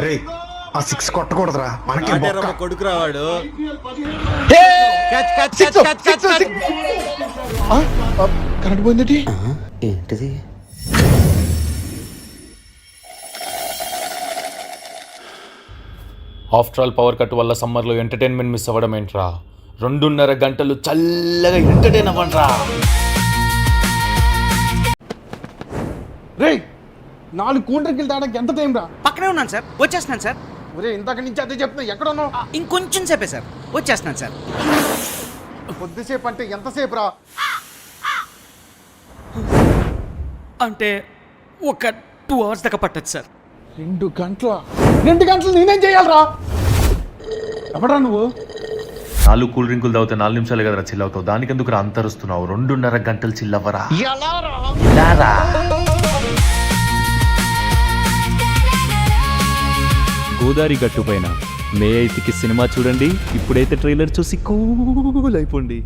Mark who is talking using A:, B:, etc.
A: రే ఆ 6 కొట్టకూడదురా మనకి
B: కొడుకు రావాడు.
A: కరెంట్ పోయింది
C: ఏంటిది?
D: ఆఫ్టర్ ఆల్ పవర్ కట్ వల్ల సమ్మర్లో ఎంటర్టైన్మెంట్ మిస్ అవ్వడం ఏంట్రా? 2.5 గంటలు చల్లగా ఎంటర్టైన్ అవ్వండిరా.
A: రే 4 కూల్ డ్రింకులు తాగడానికి ఎంత టైం రా?
E: పక్కనే ఉన్నాను సార్, వచ్చేస్తున్నాను సార్.
A: ఒరే ఇంతక నుంచి అదే చెప్తున్నా, ఎక్కడ ఉన్నావు?
E: ఇంకొంచెం సేపే సార్, వచ్చేస్తున్నాను సార్.
A: కొద్దిసేపు అంటే ఎంతసేపు రా?
E: అంటే ఒక 2 hours దాకా పట్టచ్చు సార్.
A: 2 గంటలు నేనేం చేయాలరా? ఎవడరా నువ్వు?
D: 4 కూల్ డ్రింకులు తాగితే 4 నిమిషాలు కదరా చిల్ అవుతావు, దానికెందుకు రా అంతరుస్తున్నావు? 2.5 గంటలు చిల్లవ్వరా.
F: గోదావరి గట్టుపైన మే 8కి సినిమా చూడండి. ఇప్పుడైతే ట్రైలర్ చూసి కూల్ అయిపోండి.